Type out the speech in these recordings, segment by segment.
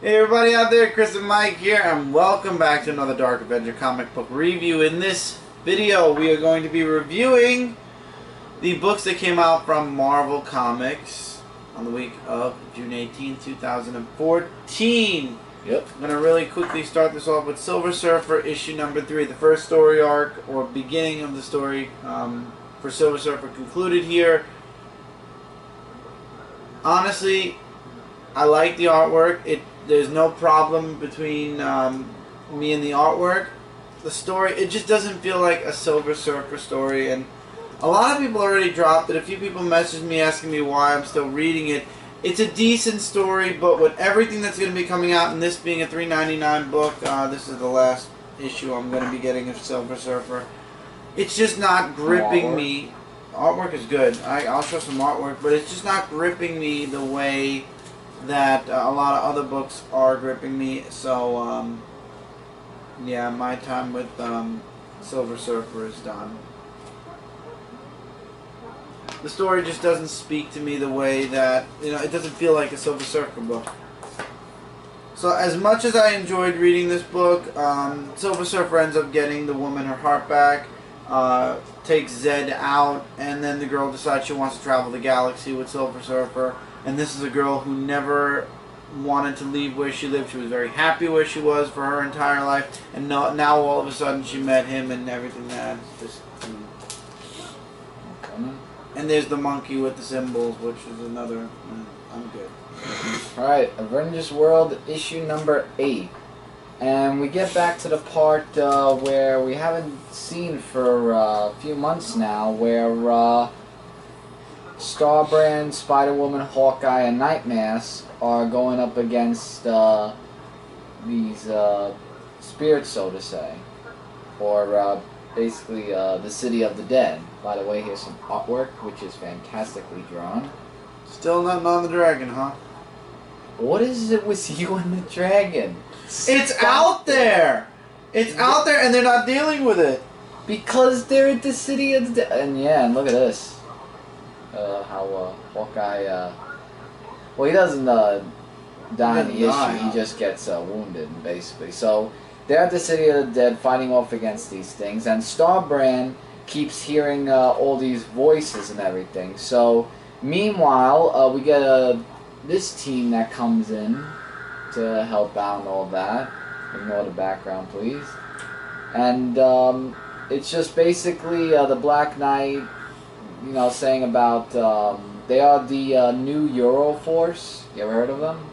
Hey everybody out there, Chris and Mike here, and welcome back to another Dark Avenger Comic Book review. In this video, we are going to be reviewing the books that came out from Marvel Comics on the week of June 18, 2014. Yep. I'm going to really quickly start this off with Silver Surfer issue number 3. The first story arc, or beginning of the story for Silver Surfer concluded here. Honestly, I like the artwork. There's no problem between me and the artwork. The story, it just doesn't feel like a Silver Surfer story, and a lot of people already dropped it. A few people messaged me asking me why I'm still reading it. It's a decent story, but with everything that's going to be coming out, and this being a $3.99 book, this is the last issue I'm going to be getting of Silver Surfer. It's just not gripping me. Artwork is good. I'll show some artwork, but it's just not gripping me the way that a lot of other books are gripping me. So, yeah, my time with Silver Surfer is done. The story just doesn't speak to me the way that, it doesn't feel like a Silver Surfer book. So as much as I enjoyed reading this book, Silver Surfer ends up getting the woman her heart back, takes Zed out, and then the girl decides she wants to travel the galaxy with Silver Surfer. And this is a girl who never wanted to leave where she lived. She was very happy where she was for her entire life. And now all of a sudden she met him and everything that's just... And there's the monkey with the symbols, which is another... I'm good. Alright, Avengers World issue number 8. And we get back to the part where we haven't seen for a few months now, where Starbrand, Spider-Woman, Hawkeye, and Nightmask are going up against these spirits, so to say. Or basically the City of the Dead. By the way, here's some artwork, which is fantastically drawn. Still nothing on the dragon, huh? What is it with you and the dragon? It's out there! It's out there and they're not dealing with it! Because they're at the City of the Dead. And yeah, and look at this. How Hawkeye, well, he doesn't die in the issue, he just gets wounded, basically. So, they're at the City of the Dead fighting off against these things, and Starbrand keeps hearing all these voices and everything. So, meanwhile, we get this team that comes in to help out and all that. Ignore the background, please. And it's just basically the Black Knight, saying about they are the new Euroforce. You ever heard of them?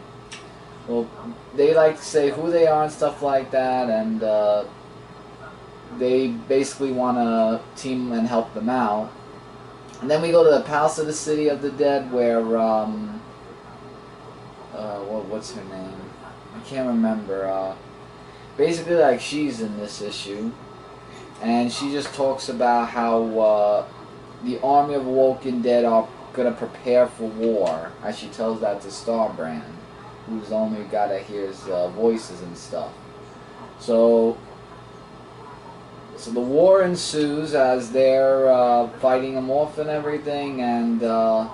Well, they like to say who they are and stuff like that, and they basically want to team and help them out. And then we go to the Palace of the City of the Dead, where what's her name? I can't remember. Basically, like, she's in this issue, and she just talks about how the army of Woken Dead are gonna prepare for war, as she tells that to Starbrand, who's the only guy that hears voices and stuff. So the war ensues as they're fighting them off and everything, and I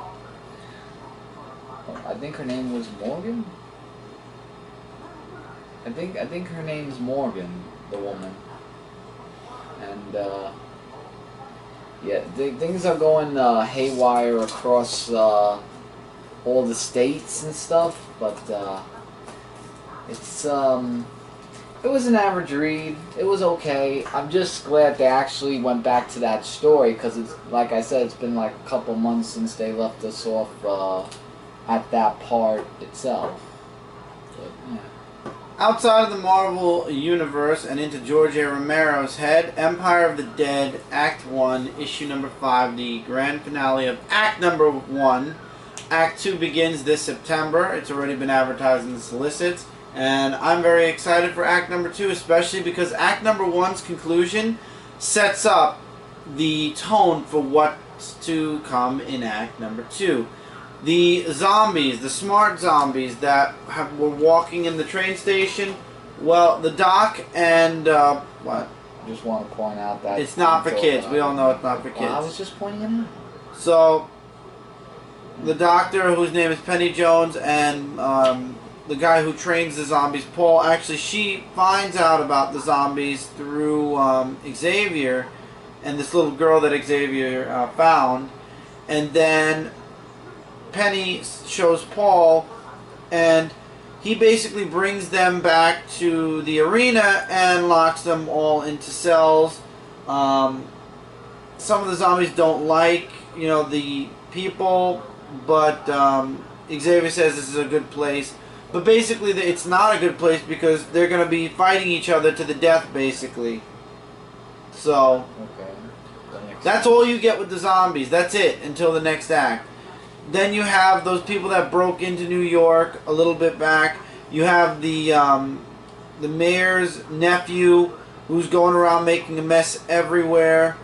think her name was Morgan. I think her name's Morgan, the woman, and yeah, things are going haywire across all the states and stuff, but it's it was an average read. It was okay. I'm just glad they actually went back to that story, because it's, like I said, it's been like a couple months since they left us off at that part itself. But, yeah. Outside of the Marvel Universe and into George A. Romero's head, Empire of the Dead, Act 1, Issue number 5, the grand finale of Act number 1. Act 2 begins this September. It's already been advertised in the solicits. And I'm very excited for Act number 2, especially because Act number 1's conclusion sets up the tone for what's to come in Act number 2. The zombies, the smart zombies that were walking in the train station, well, the doc and, what? I just want to point out that it's not for kids. We all know it's not for kids. Well, I was just pointing it out. So, the doctor, whose name is Penny Jones, and the guy who trains the zombies, Paul, actually she finds out about the zombies through Xavier and this little girl that Xavier found, and then Penny shows Paul, and he basically brings them back to the arena and locks them all into cells. Some of the zombies don't like, the people, but Xavier says this is a good place. But basically, it's not a good place because they're going to be fighting each other to the death, basically. So, that's all you get with the zombies. That's it until the next act. Then you have those people that broke into New York a little bit back. You have the mayor's nephew who's going around making a mess everywhere.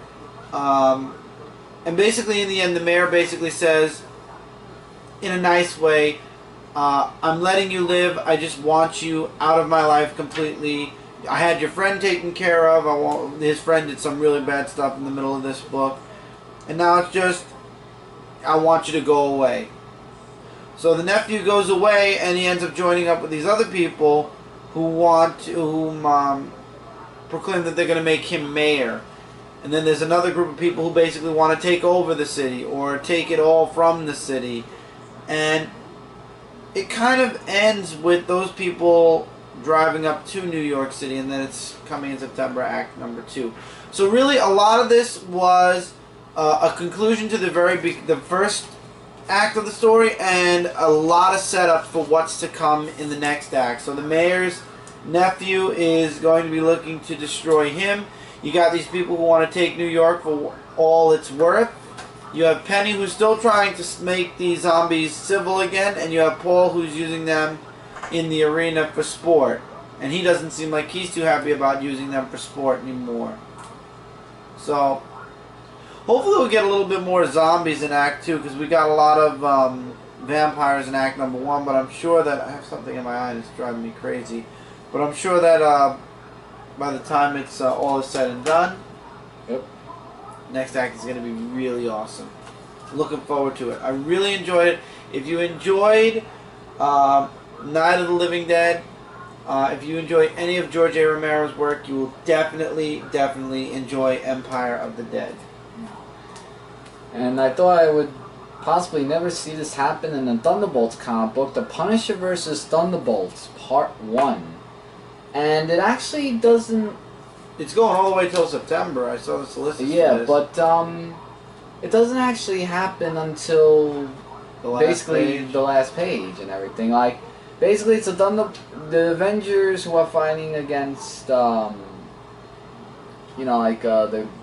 And basically, in the end, the mayor basically says, in a nice way, I'm letting you live. I just want you out of my life completely. I had your friend taken care of. His friend did some really bad stuff in the middle of this book. And now it's just, I want you to go away. So the nephew goes away, and he ends up joining up with these other people who proclaim that they're going to make him mayor. And then there's another group of people who basically want to take over the city or take it all from the city. And it kind of ends with those people driving up to New York City, and then it's coming in September, Act number 2. So really, a lot of this was a conclusion to the first act of the story, and a lot of setup for what's to come in the next act. So the mayor's nephew is going to be looking to destroy him. You got these people who want to take New York for all it's worth. You have Penny, who's still trying to make these zombies civil again, and you have Paul, who's using them in the arena for sport. And he doesn't seem like he's too happy about using them for sport anymore. So, hopefully we'll get a little bit more zombies in Act 2, because we got a lot of vampires in Act number 1, but I'm sure that, I have something in my eye that's driving me crazy, but I'm sure that by the time it's all is said and done, next act is going to be really awesome. Looking forward to it. I really enjoyed it. If you enjoyed Night of the Living Dead, if you enjoy any of George A. Romero's work, you will definitely enjoy Empire of the Dead. And I thought I would possibly never see this happen in the Thunderbolts comic book, The Punisher vs. Thunderbolts, Part 1. And it actually doesn't... It's going all the way till September. I saw the solicitors. Yeah, but it doesn't actually happen until basically the last page and everything. Like, basically, it's the Avengers who are fighting against,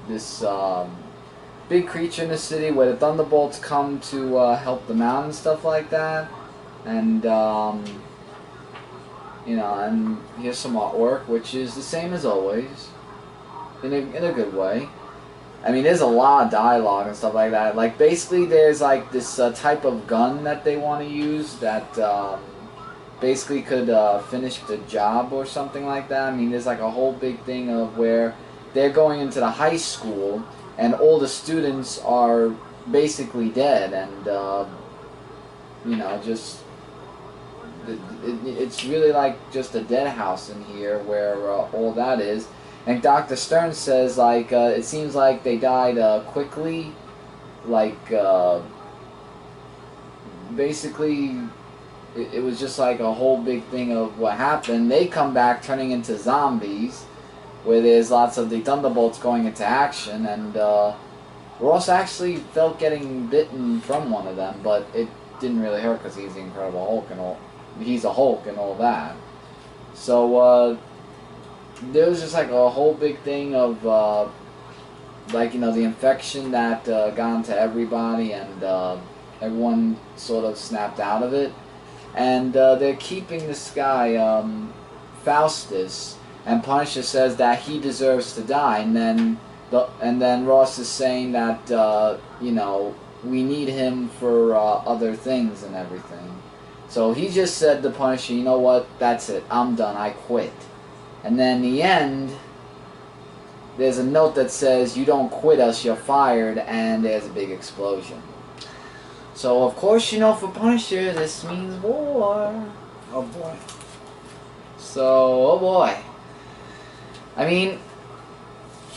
this big creature in the city, where the Thunderbolts come to help them out and stuff like that. And and here's some artwork, which is the same as always. In a good way. I mean, there's a lot of dialogue and stuff like that. Like, basically, there's like this type of gun that they want to use that basically could finish the job or something like that. I mean, there's like a whole big thing of where they're going into the high school and all the students are basically dead, and just it's really like just a dead house in here where all that is. And Dr. Stern says, like, it seems like they died quickly. Like, basically, it was just like a whole big thing of what happened. They come back turning into zombies, where there's lots of the Thunderbolts going into action. And Ross actually felt getting bitten from one of them, but it didn't really hurt because he's the Incredible Hulk and all. He's a Hulk and all that. So, there was just like a whole big thing of the infection that got into everybody, and everyone sort of snapped out of it. And they're keeping this guy, Faustus, and Punisher says that he deserves to die, and then Ross is saying that we need him for other things and everything. So he just said to Punisher, you know what, that's it, I'm done, I quit. And then in the end, there's a note that says, you don't quit us, you're fired, and there's a big explosion. So, of course, for Punisher, this means war. Oh boy. So, oh boy. I mean,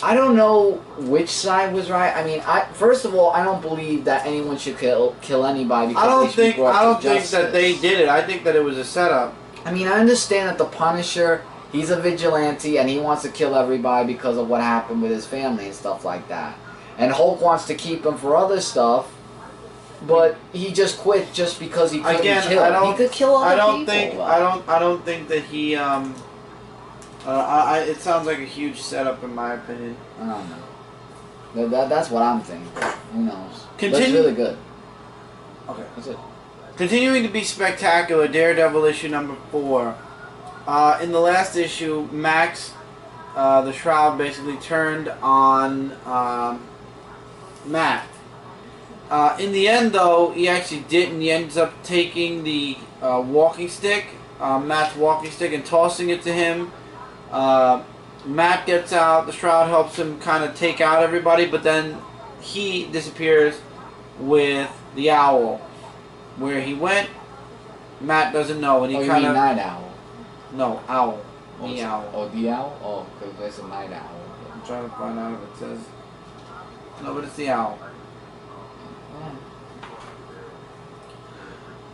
I don't know which side was right. I mean, first of all, I don't believe that anyone should kill anybody because they should be brought to justice. That they did it. I think that it was a setup. I mean, I understand that the Punisher, he's a vigilante and he wants to kill everybody because of what happened with his family and stuff like that. And Hulk wants to keep him for other stuff, but he just quit just because he couldn't kill. He could kill other people. I don't think that he. It sounds like a huge setup in my opinion. I don't know. That's what I'm thinking. Who knows? But it's really good. Okay. That's it. Continuing to be spectacular, Daredevil issue number 4. In the last issue, Max, the Shroud, basically turned on Matt. In the end, though, he actually didn't. He ends up taking the walking stick, Matt's walking stick, and tossing it to him. Matt gets out. The Shroud helps him kind of take out everybody, but then he disappears with the owl. Where he went, Matt doesn't know, and he kind of. Night Owl? No, owl. The owl. Oh, the owl? Oh, because there's a night owl. I'm trying to find out if it says. No, but it's the owl.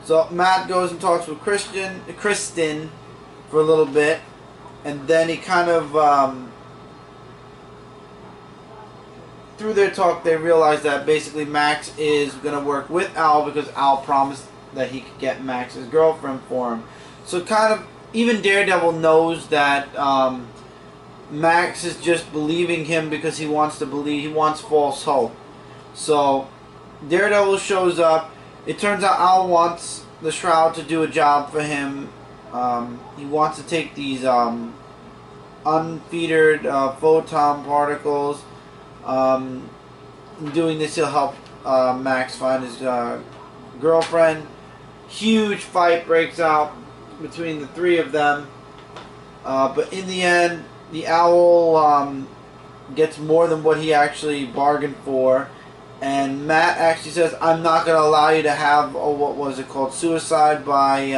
So Matt goes and talks with Kristen for a little bit, and then he kind of through their talk they realize that basically Max is gonna work with Al because Al promised that he could get Max's girlfriend for him. So kind of even Daredevil knows that Max is just believing him because he wants to believe. He wants false hope. So Daredevil shows up. It turns out Al wants the Shroud to do a job for him. He wants to take these unfeathered photon particles. Doing this, he'll help Max find his girlfriend. Huge fight breaks out between the three of them. But in the end, the Owl gets more than what he actually bargained for. And Matt actually says, I'm not going to allow you to have, what was it called? Suicide by,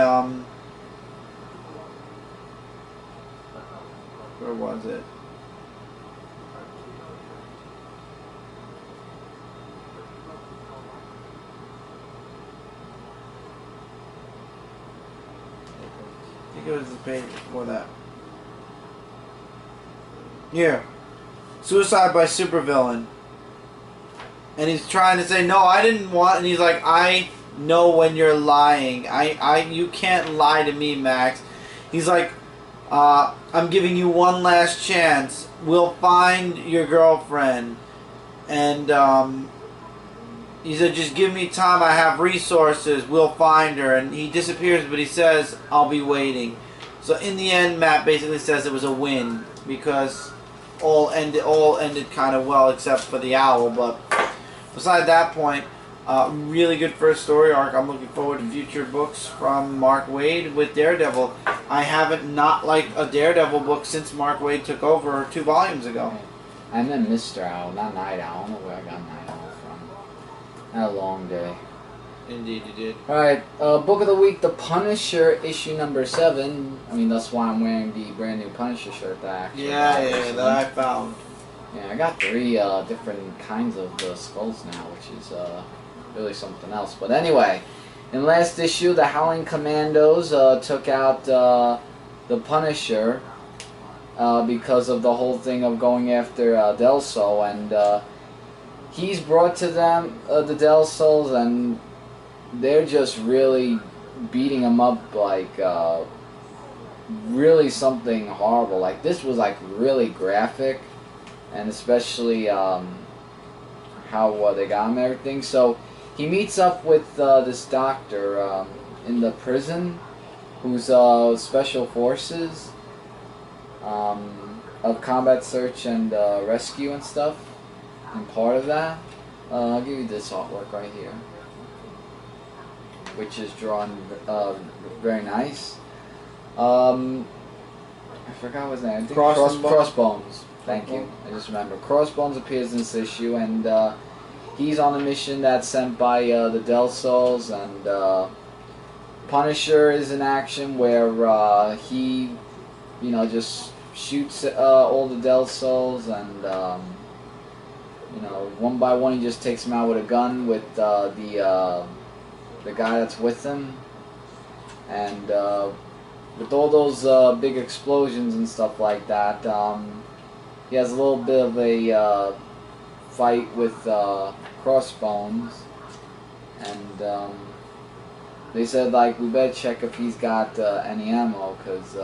where was it? I think it was the page before that. Here. Suicide by Supervillain. And he's trying to say, no, I didn't want, and he's like, I know when you're lying. You can't lie to me, Max. He's like, I'm giving you one last chance. We'll find your girlfriend. And he said, just give me time. I have resources. We'll find her. And he disappears, but he says, I'll be waiting. So in the end, Matt basically says it was a win because all ended kind of well except for the Owl. But beside that point, really good first story arc. I'm looking forward to future books from Mark Waid with Daredevil. I haven't not liked a Daredevil book since Mark Waid took over 2 volumes ago. And then Mr. Owl, not Night Owl. I don't know where I got Night Owl from. Had a long day. Indeed, you did. Alright, Book of the Week, The Punisher, issue number 7. I mean, that's why I'm wearing the brand new Punisher shirt that I actually that I found. Yeah, I got 3 different kinds of skulls now, which is really something else. But anyway, in last issue, the Howling Commandos took out the Punisher because of the whole thing of going after Delso, and he's brought to them the Delsos, and they're just really beating him up like really something horrible. Like this was like really graphic, and especially how they got him and everything. So he meets up with this doctor in the prison, who's special forces of combat search and rescue and stuff, and part of that. I'll give you this artwork right here, which is drawn very nice. I forgot his name. I think Crossbones. Thank you. I just remember. Crossbones appears in this issue, and he's on a mission that's sent by the Delsos, and Punisher is in action where he, just shoots all the Del Sols, and one by one he just takes them out with a gun with the guy that's with him, and with all those big explosions and stuff like that, he has a little bit of a fight with Crossbones, and they said, like, we better check if he's got any ammo, because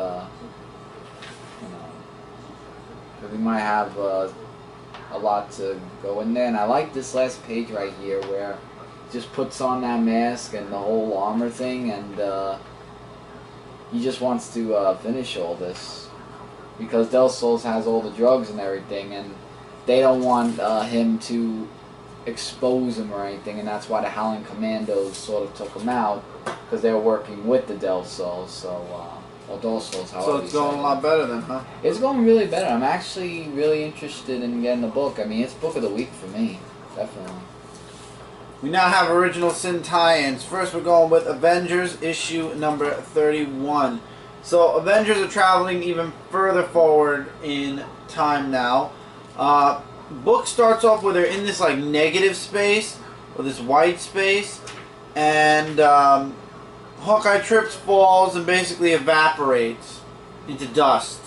we might have a lot to go in there. And I like this last page right here where he just puts on that mask and the whole armor thing, and he just wants to finish all this, because Del Sols has all the drugs and everything, and they don't want him to expose him or anything, and that's why the Howling Commandos sort of took him out, because they were working with the Del Sols, or Del Sols, however. So it's going a lot better then, huh? It's going really better. I'm actually really interested in getting the book. I mean, it's book of the week for me, definitely. We now have Original Sin tie-ins. First, we're going with Avengers issue number 31. So Avengers are traveling even further forward in time now. Book starts off where they're in this like negative space, or this white space, and Hawkeye trips, falls, and basically evaporates into dust.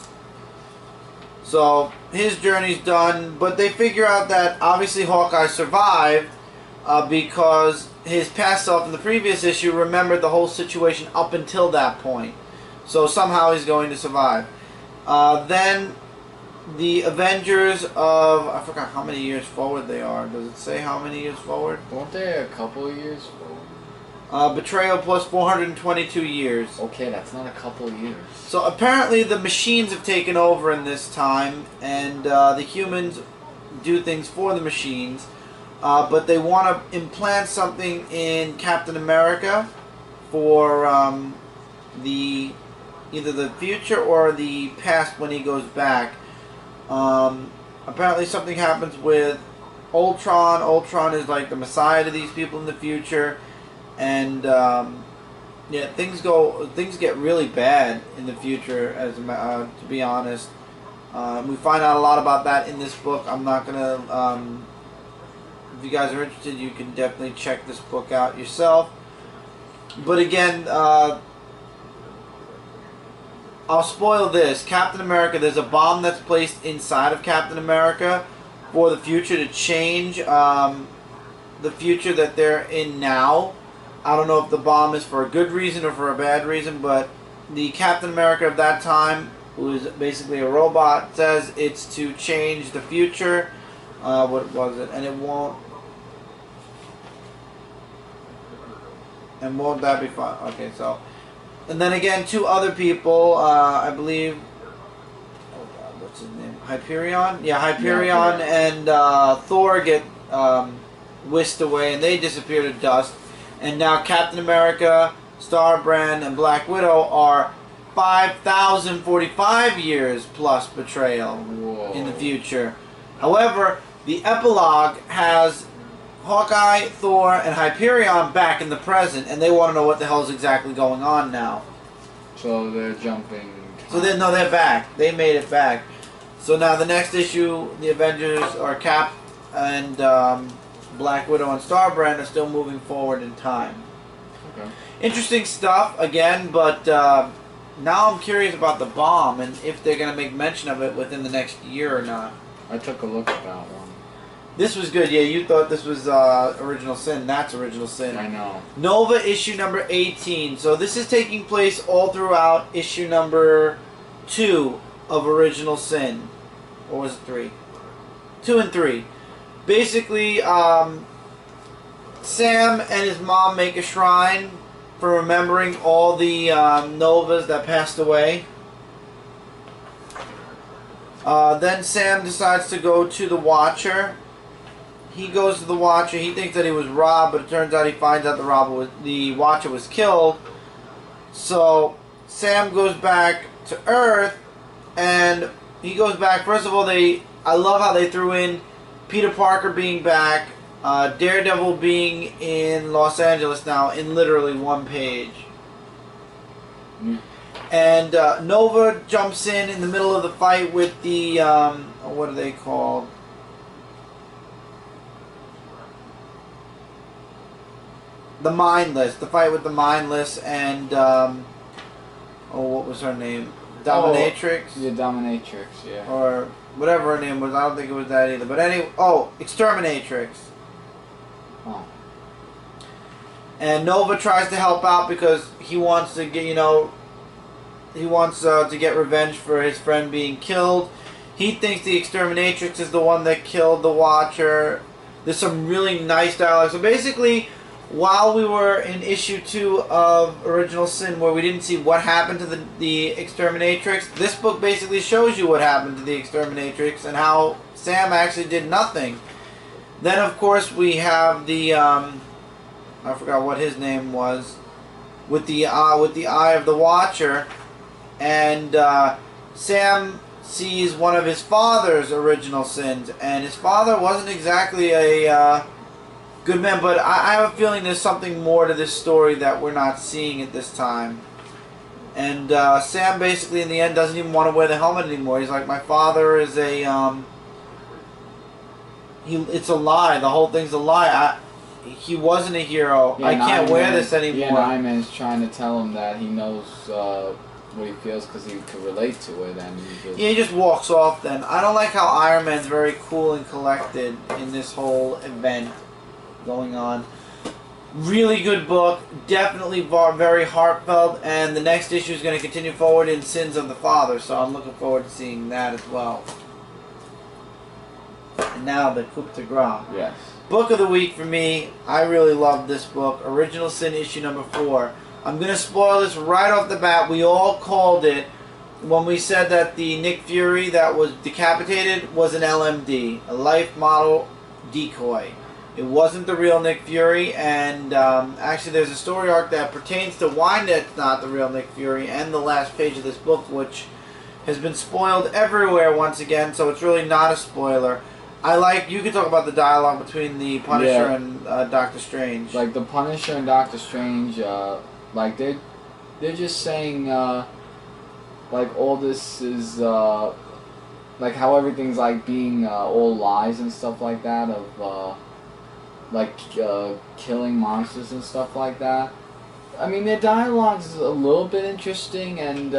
So his journey's done, but they figure out that obviously Hawkeye survived because his past self in the previous issue remembered the whole situation up until that point. So somehow he's going to survive. Then the Avengers of, I forgot how many years forward they are. Does it say how many years forward? Weren't they a couple of years forward? Betrayal plus 422 years. Okay, that's not a couple of years. So apparently the machines have taken over in this time, and the humans do things for the machines, but they want to implant something in Captain America for either the future or the past when he goes back. Apparently something happens with Ultron. Ultron is like the messiah to these people in the future, and yeah, things get really bad in the future. To be honest, we find out a lot about that in this book. I'm not gonna. If you guys are interested, you can definitely check this book out yourself. But again, I'll spoil this. Captain America, there's a bomb that's placed inside of Captain America for the future to change the future that they're in now. I don't know if the bomb is for a good reason or for a bad reason, but the Captain America of that time, who is basically a robot, says it's to change the future. What was it? And it won't. And won't that be fun? Okay, so. And then again, two other people, I believe. Oh God, what's his name? Hyperion? Yeah, Hyperion and Thor get whisked away, and they disappear to dust. And now Captain America, Starbrand, and Black Widow are 5,045 years plus betrayal in the future. However, the epilogue has Hawkeye, Thor, and Hyperion back in the present, and they want to know what the hell is exactly going on now. So they're jumping. So they're back. They made it back. So now the next issue, the Avengers are Cap and Black Widow and Starbrand are still moving forward in time. Okay. Interesting stuff again, but now I'm curious about the bomb and if they're going to make mention of it within the next year or not. I took a look at that one. This was good. Yeah, you thought this was Original Sin. That's Original Sin. I know. Nova issue number 18. So this is taking place all throughout issue number 2 of Original Sin. Or was it 3? 2 and 3. Basically, Sam and his mom make a shrine for remembering all the Novas that passed away. Then Sam decides to go to the Watcher. He goes to the Watcher. He thinks that he was robbed, but it turns out he finds out the Watcher was killed. So Sam goes back to Earth, and he goes back. First of all, I love how they threw in Peter Parker being back, Daredevil being in Los Angeles now in literally one page. And Nova jumps in the middle of the fight with the, what are they called? The Mindless. The fight with the Mindless and, what was her name? Dominatrix? Yeah, Dominatrix, yeah. Or whatever her name was. I don't think it was that either. But anyway, Exterminatrix. Oh. And Nova tries to help out because he wants to get, he wants to get revenge for his friend being killed. He thinks the Exterminatrix is the one that killed the Watcher. There's some really nice dialogue. So basically, while we were in issue 2 of Original Sin, where we didn't see what happened to the Exterminatrix, this book basically shows you what happened to the Exterminatrix and how Sam actually did nothing. Then, of course, we have the I forgot what his name was, with the eye of the Watcher, and Sam sees one of his father's original sins, and his father wasn't exactly a good man, but I have a feeling there's something more to this story that we're not seeing at this time. And Sam basically in the end doesn't even want to wear the helmet anymore. He's like, my father is it's a lie. The whole thing's a lie. He wasn't a hero. Yeah, I can't wear this anymore. Yeah, and Iron Man's trying to tell him that he knows what he feels because he could relate to it, and he just walks off then. I don't like how Iron Man's very cool and collected in this whole event going on. Really good book, definitely very heartfelt, and the next issue is going to continue forward in Sins of the Father, so I'm looking forward to seeing that as well. And now the coup de grace. Yes. Book of the week for me, I really love this book, Original Sin issue number 4. I'm going to spoil this right off the bat. We all called it when we said that the Nick Fury that was decapitated was an LMD, a life model decoy. It wasn't the real Nick Fury, and actually there's a story arc that pertains to why that's not the real Nick Fury and the last page of this book, which has been spoiled everywhere once again, so it's really not a spoiler. You could talk about the dialogue between the Punisher and Doctor Strange. Like the Punisher and Doctor Strange, like they're just saying, like all this is, like how everything's like being all lies and stuff like that of, like killing monsters and stuff like that. I mean, their dialogue's a little bit interesting, and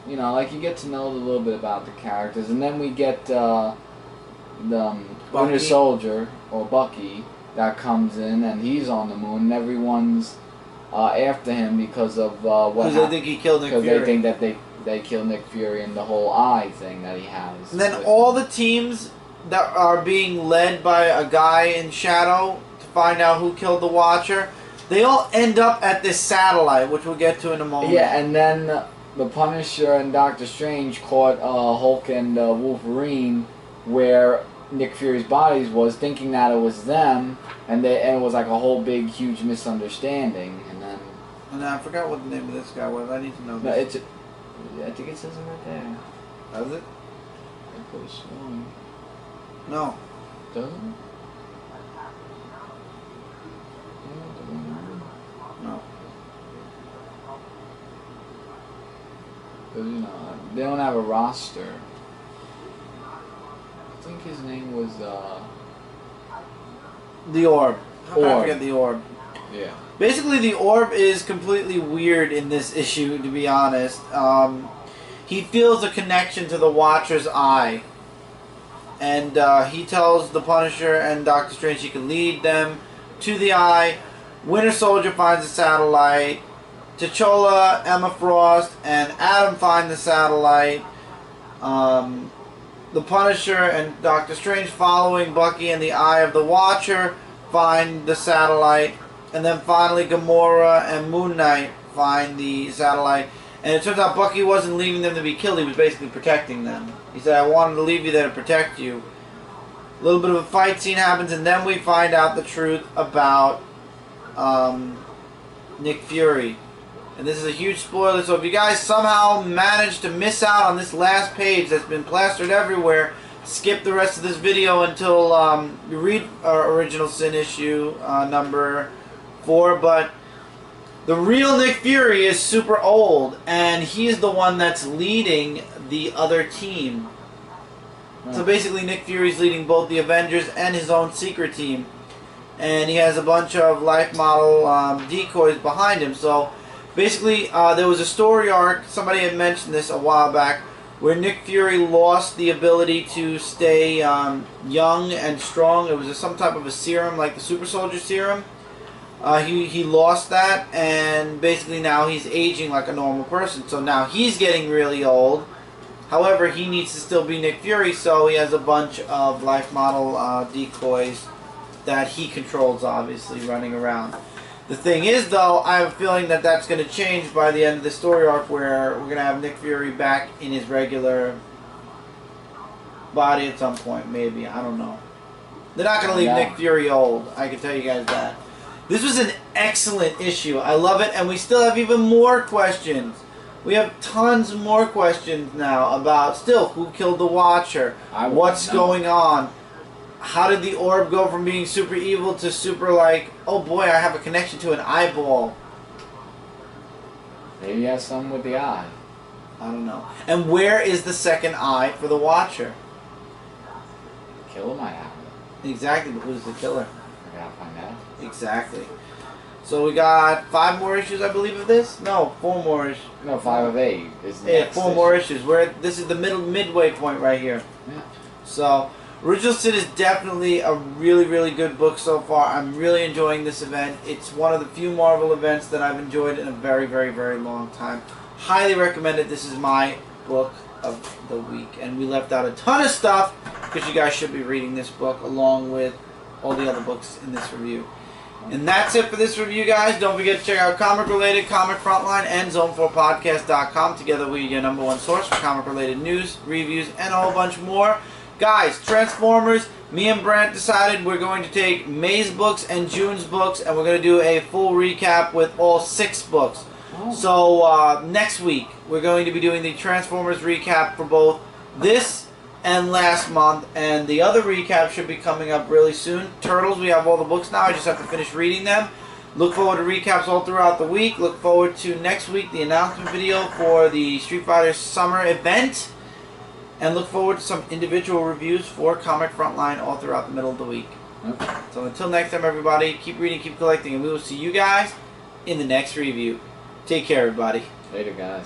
like you get to know a little bit about the characters, and then we get the Winter Soldier or Bucky that comes in, and he's on the moon, and everyone's after him because of what happened. Because they think he killed Nick Fury. Because they think that they killed Nick Fury and the whole eye thing that he has. And then all the teams that are being led by a guy in shadow to find out who killed the Watcher, they all end up at this satellite, which we'll get to in a moment. Yeah, and then the Punisher and Doctor Strange caught Hulk and Wolverine where Nick Fury's bodies was, thinking that it was them, and it was like a whole big, huge misunderstanding. And I forgot what the name of this guy was. I need to know this. No, I think it says it right there. Does it? I could have sworn. No. Does it? No. Because, they don't have a roster. I think his name was, The Orb. How can I Orb. forget the Orb? Yeah. Basically, the Orb is completely weird in this issue, to be honest. He feels a connection to the Watcher's eye. And he tells the Punisher and Doctor Strange he can lead them to the eye. Winter Soldier finds the satellite. T'Challa, Emma Frost, and Adam find the satellite. The Punisher and Doctor Strange, following Bucky and the eye of the Watcher, find the satellite. And then finally Gamora and Moon Knight find the satellite. And it turns out Bucky wasn't leaving them to be killed, he was basically protecting them. He said, I wanted to leave you there to protect you. A little bit of a fight scene happens, and then we find out the truth about Nick Fury. And this is a huge spoiler, so if you guys somehow manage to miss out on this last page that's been plastered everywhere, skip the rest of this video until you read our Original Sin issue number 4. But The real Nick Fury is super old, and he's the one that's leading the other team. So basically, Nick Fury's leading both the Avengers and his own secret team. And he has a bunch of life model decoys behind him. So basically, there was a story arc, somebody had mentioned this a while back, where Nick Fury lost the ability to stay young and strong. It was some type of a serum, like the super soldier serum. He lost that, and basically now he's aging like a normal person. So now he's getting really old. However, he needs to still be Nick Fury, so he has a bunch of life model decoys that he controls, obviously, running around. The thing is, though, I have a feeling that that's going to change by the end of the story arc, where we're going to have Nick Fury back in his regular body at some point, maybe. I don't know. They're not going to leave Nick Fury old, I can tell you guys that. This was an excellent issue. I love it, and we still have even more questions. We have tons more questions now about, still, who killed the Watcher? What's going on? How did the orb go from being super evil to super like, oh boy, I have a connection to an eyeball? Maybe he has something with the eye. I don't know. And where is the second eye for the Watcher? Killer might have it. Exactly, but who's the killer? I gotta find out. Exactly. So we got 5 more issues, I believe, of this? No, 4 more issues. No, 5 of 8 is the Yeah, next 4 more issues. This is the midway point right here. Yeah. So, Original Sin is definitely a really, really good book so far. I'm really enjoying this event. It's one of the few Marvel events that I've enjoyed in a very, very, very long time. Highly recommend it. This is my book of the week. And we left out a ton of stuff because you guys should be reading this book along with all the other books in this review. And that's it for this review, guys. Don't forget to check out Comic Related, Comic Frontline, and Zone4Podcast.com. Together we're your #1 source for comic-related news, reviews, and a whole bunch more. Guys, Transformers, me and Brant decided we're going to take May's books and June's books, and we're going to do a full recap with all 6 books. Oh. So next week, we're going to be doing the Transformers recap for both this and last month, and the other recap should be coming up really soon. Turtles, we have all the books now. I just have to finish reading them. Look forward to recaps all throughout the week. Look forward to next week, the announcement video for the Street Fighter Summer event. And look forward to some individual reviews for Comic Frontline all throughout the middle of the week. Okay. So until next time, everybody, keep reading, keep collecting, and we will see you guys in the next review. Take care, everybody. Later, guys.